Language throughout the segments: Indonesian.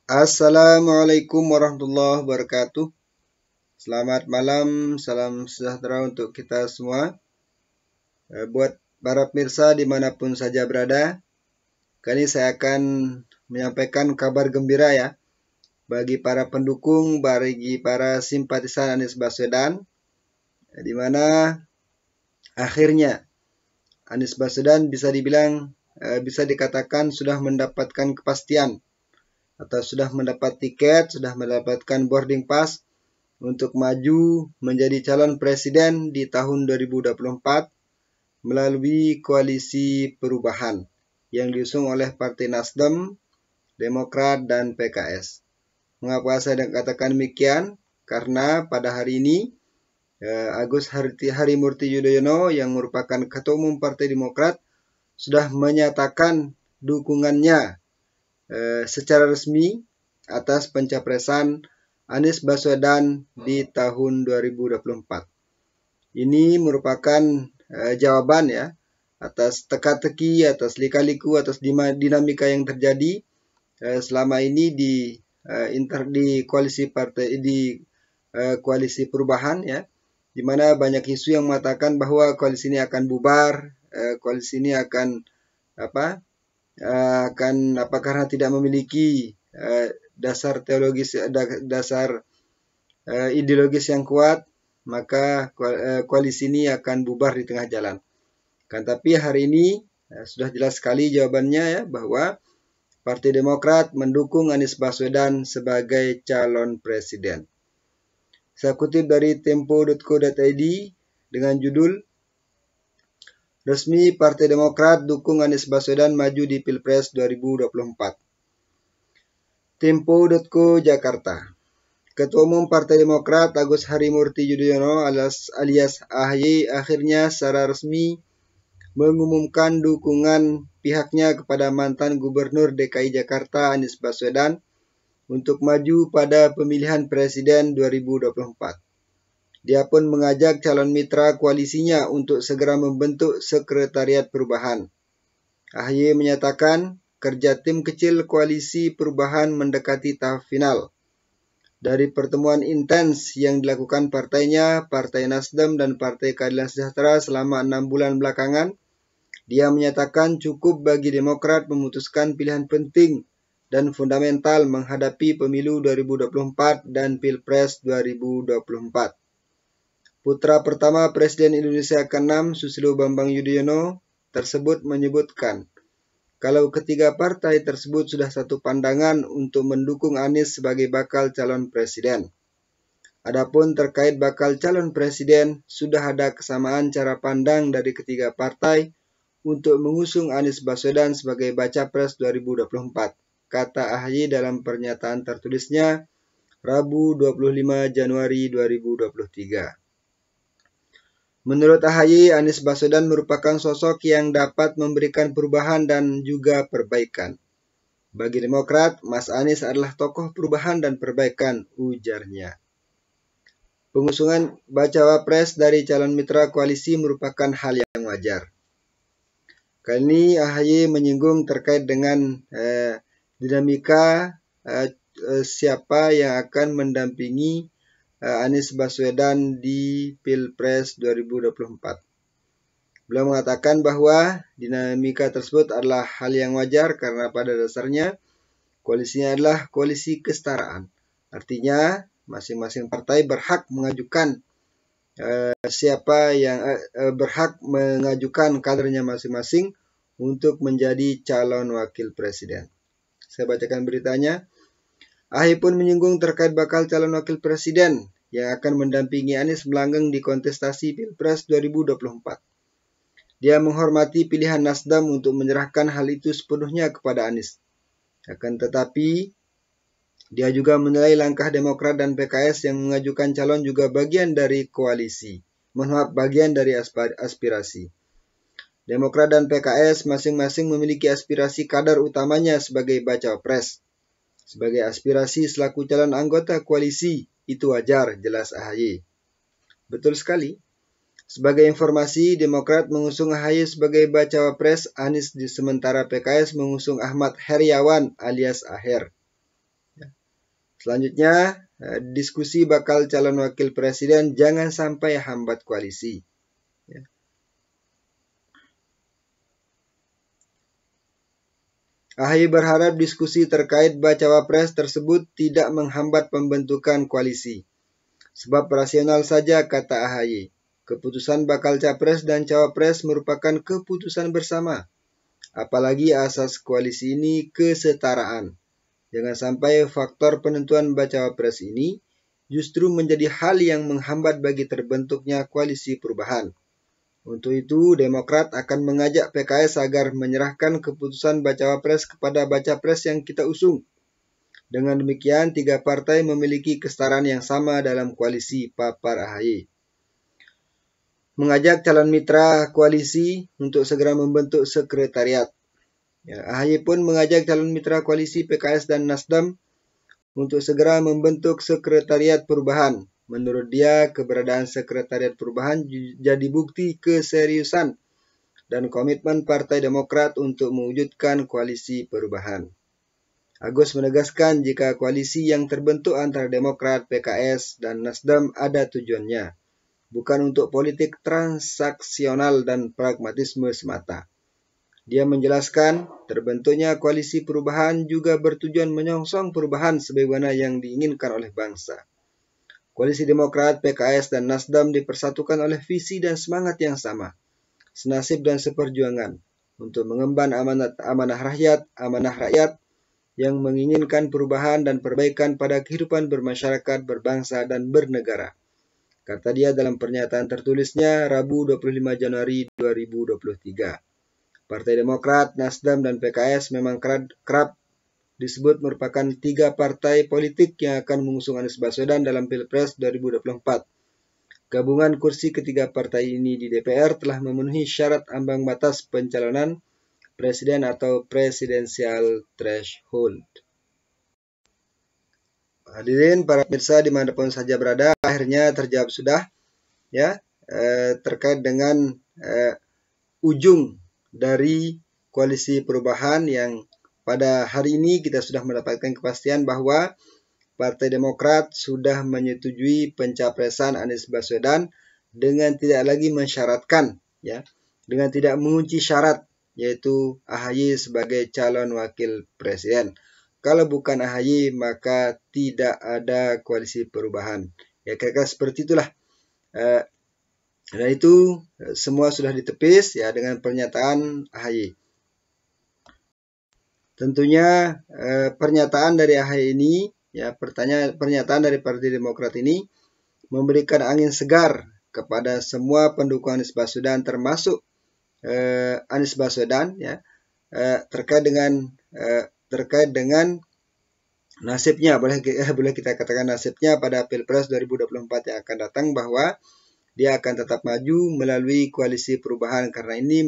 Assalamualaikum warahmatullahi wabarakatuh. Selamat malam, salam sejahtera untuk kita semua. Buat para pemirsa dimanapun saja berada, kali ini saya akan menyampaikan kabar gembira ya bagi para pendukung, bagi para simpatisan Anies Baswedan, di mana akhirnya Anies Baswedan bisa dibilang bisa dikatakan sudah mendapatkan kepastian atau sudah mendapat tiket, sudah mendapatkan boarding pass untuk maju menjadi calon presiden di tahun 2024 melalui koalisi perubahan yang diusung oleh Partai Nasdem, Demokrat, dan PKS. Mengapa saya katakan demikian? Karena pada hari ini Agus Harimurti Yudhoyono yang merupakan Ketua Umum Partai Demokrat sudah menyatakan dukungannya secara resmi atas pencapresan Anies Baswedan di tahun 2024. Ini merupakan jawaban ya atas teka-teki, atas lika-liku, atas dinamika yang terjadi selama ini di koalisi partai koalisi perubahan ya, di mana banyak isu yang mengatakan bahwa koalisi ini akan bubar, koalisi ini akan karena tidak memiliki dasar teologis, dasar ideologis yang kuat, maka koalisi ini akan bubar di tengah jalan. Kan tapi hari ini sudah jelas sekali jawabannya ya, bahwa Partai Demokrat mendukung Anies Baswedan sebagai calon presiden. Saya kutip dari tempo.co.id dengan judul Resmi Partai Demokrat dukung Anies Baswedan maju di Pilpres 2024. Tempo.co Jakarta. Ketua Umum Partai Demokrat Agus Harimurti Yudhoyono alias AHY akhirnya secara resmi mengumumkan dukungan pihaknya kepada mantan Gubernur DKI Jakarta Anies Baswedan untuk maju pada pemilihan presiden 2024. Dia pun mengajak calon mitra koalisinya untuk segera membentuk sekretariat perubahan. AHY menyatakan kerja tim kecil koalisi perubahan mendekati tahap final. Dari pertemuan intens yang dilakukan partainya, Partai Nasdem dan Partai Keadilan Sejahtera selama 6 bulan belakangan, dia menyatakan cukup bagi Demokrat memutuskan pilihan penting dan fundamental menghadapi pemilu 2024 dan Pilpres 2024. Putra pertama Presiden Indonesia ke-6 Susilo Bambang Yudhoyono tersebut menyebutkan kalau ketiga partai tersebut sudah satu pandangan untuk mendukung Anies sebagai bakal calon presiden. Adapun terkait bakal calon presiden, sudah ada kesamaan cara pandang dari ketiga partai untuk mengusung Anies Baswedan sebagai baca pres 2024, kata AHY dalam pernyataan tertulisnya Rabu 25 Januari 2023. Menurut AHY, Anies Baswedan merupakan sosok yang dapat memberikan perubahan dan juga perbaikan. Bagi Demokrat, Mas Anies adalah tokoh perubahan dan perbaikan, ujarnya. Pengusungan bacawa pres dari calon mitra koalisi merupakan hal yang wajar. Kali ini AHY menyinggung terkait dengan dinamika siapa yang akan mendampingi Anies Baswedan di Pilpres 2024. Beliau mengatakan bahwa dinamika tersebut adalah hal yang wajar karena pada dasarnya koalisinya adalah koalisi kesetaraan. Artinya masing-masing partai berhak mengajukan berhak mengajukan kadernya masing-masing untuk menjadi calon wakil presiden. Saya bacakan beritanya. AHY pun menyinggung terkait bakal calon wakil presiden yang akan mendampingi Anies melanggeng di kontestasi Pilpres 2024. Dia menghormati pilihan Nasdem untuk menyerahkan hal itu sepenuhnya kepada Anies. Akan tetapi, dia juga menilai langkah Demokrat dan PKS yang mengajukan calon juga bagian dari koalisi. Bagian dari aspirasi. Demokrat dan PKS masing-masing memiliki aspirasi kader utamanya sebagai bacawa pres. Sebagai aspirasi selaku calon anggota koalisi, itu wajar, jelas AHY. Betul sekali. Sebagai informasi, Demokrat mengusung AHY sebagai bacawa pres Anies, sementara PKS mengusung Ahmad Heriawan alias Aher. Selanjutnya, diskusi bakal calon wakil presiden jangan sampai hambat koalisi. Ya. AHY berharap diskusi terkait bacawa pres tersebut tidak menghambat pembentukan koalisi. Sebab rasional saja, kata AHY. Keputusan bakal capres dan cawapres merupakan keputusan bersama. Apalagi asas koalisi ini kesetaraan. Jangan sampai faktor penentuan bacawa pres ini justru menjadi hal yang menghambat bagi terbentuknya koalisi perubahan. Untuk itu, Demokrat akan mengajak PKS agar menyerahkan keputusan bacawa pres kepada baca pres yang kita usung. Dengan demikian, tiga partai memiliki kesetaraan yang sama dalam koalisi, papar AHY. Mengajak calon mitra koalisi untuk segera membentuk sekretariat. AHY pun mengajak calon mitra koalisi PKS dan Nasdem untuk segera membentuk sekretariat perubahan. Menurut dia, keberadaan sekretariat perubahan jadi bukti keseriusan dan komitmen Partai Demokrat untuk mewujudkan koalisi perubahan. Agus menegaskan jika koalisi yang terbentuk antara Demokrat, PKS, dan Nasdem ada tujuannya, bukan untuk politik transaksional dan pragmatisme semata. Dia menjelaskan, terbentuknya koalisi perubahan juga bertujuan menyongsong perubahan sebagaimana yang diinginkan oleh bangsa. Koalisi Demokrat, PKS, dan Nasdem dipersatukan oleh visi dan semangat yang sama, senasib dan seperjuangan, untuk mengemban amanah rakyat yang menginginkan perubahan dan perbaikan pada kehidupan bermasyarakat, berbangsa, dan bernegara. Kata dia dalam pernyataan tertulisnya Rabu 25 Januari 2023. Partai Demokrat, Nasdem, dan PKS memang kerap disebut merupakan tiga partai politik yang akan mengusung Anies Baswedan dalam Pilpres 2024. Gabungan kursi ketiga partai ini di DPR telah memenuhi syarat ambang batas pencalonan presiden atau presidensial threshold. Hadirin para pemirsa dimanapun saja berada, akhirnya terjawab sudah ya terkait dengan ujung dari koalisi perubahan yang pada hari ini kita sudah mendapatkan kepastian bahwa Partai Demokrat sudah menyetujui pencapresan Anies Baswedan dengan tidak lagi mensyaratkan, ya, dengan tidak mengunci syarat, yaitu AHY sebagai calon wakil presiden. Kalau bukan AHY maka tidak ada koalisi perubahan. Ya kira-kira seperti itulah. Dan itu semua sudah ditepis ya dengan pernyataan AHY. Tentunya pernyataan dari AHY ini, ya pernyataan dari Partai Demokrat ini memberikan angin segar kepada semua pendukung Anies Baswedan termasuk Anies Baswedan ya terkait dengan nasibnya, boleh kita katakan nasibnya pada Pilpres 2024 yang akan datang, bahwa dia akan tetap maju melalui koalisi perubahan karena ini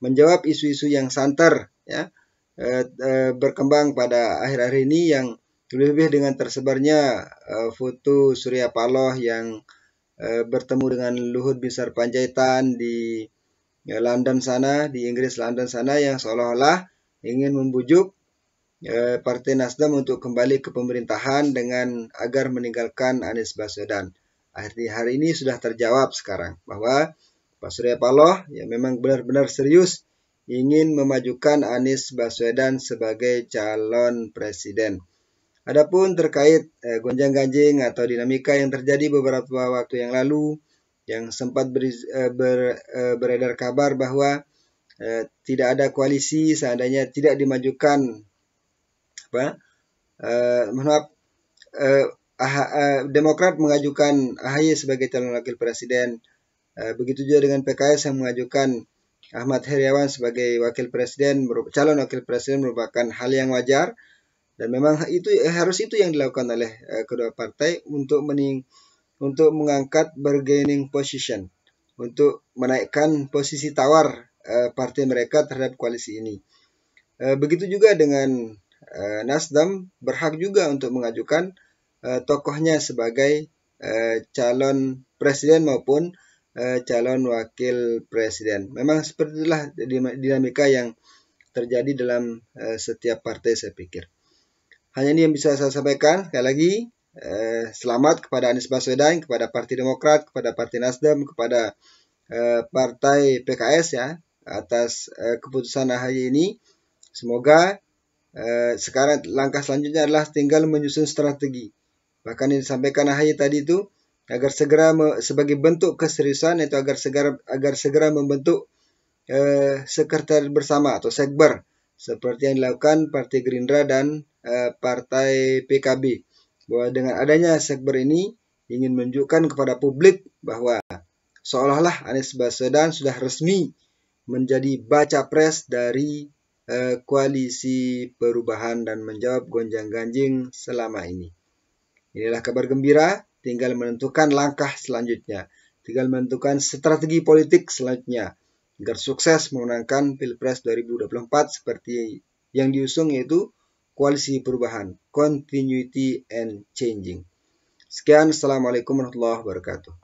menjawab isu-isu yang santer ya berkembang pada akhir-akhir ini, yang lebih dengan tersebarnya foto Surya Paloh yang bertemu dengan Luhut Binsar Panjaitan di London sana, di Inggris London sana, yang seolah-olah ingin membujuk Partai Nasdem untuk kembali ke pemerintahan dengan agar meninggalkan Anies Baswedan. Hari ini sudah terjawab sekarang bahwa Pak Surya Paloh ya memang benar-benar serius ingin memajukan Anies Baswedan sebagai calon presiden. Adapun terkait gonjang-ganjing atau dinamika yang terjadi beberapa waktu yang lalu, yang sempat beredar kabar bahwa tidak ada koalisi seandainya tidak dimajukan Demokrat mengajukan AHY sebagai calon wakil presiden. Begitu juga dengan PKS yang mengajukan Ahmad Heriawan sebagai wakil presiden, calon wakil presiden merupakan hal yang wajar, dan memang itu yang dilakukan oleh kedua partai untuk mengangkat bargaining position, untuk menaikkan posisi tawar partai mereka terhadap koalisi ini. Begitu juga dengan Nasdem, berhak juga untuk mengajukan tokohnya sebagai calon presiden maupun calon wakil presiden. Memang seperti itulah dinamika yang terjadi dalam setiap partai, saya pikir. Hanya ini yang bisa saya sampaikan. Sekali lagi, selamat kepada Anies Baswedan, kepada Partai Demokrat, kepada Partai Nasdem, kepada Partai PKS ya, atas keputusan AHY ini. Semoga sekarang langkah selanjutnya adalah tinggal menyusun strategi. Bahkan yang disampaikan AHY tadi itu, agar segera sebagai bentuk keseriusan, itu agar segera membentuk sekretariat bersama atau sekber, seperti yang dilakukan Partai Gerindra dan Partai PKB. Bahwa dengan adanya sekber ini ingin menunjukkan kepada publik bahwa seolah-olah Anies Baswedan sudah resmi menjadi baca pres dari koalisi perubahan dan menjawab gonjang-ganjing selama ini. Inilah kabar gembira, tinggal menentukan langkah selanjutnya, tinggal menentukan strategi politik selanjutnya agar sukses memenangkan Pilpres 2024 seperti yang diusung, yaitu koalisi perubahan, continuity and changing. Sekian, Assalamualaikum warahmatullahi wabarakatuh.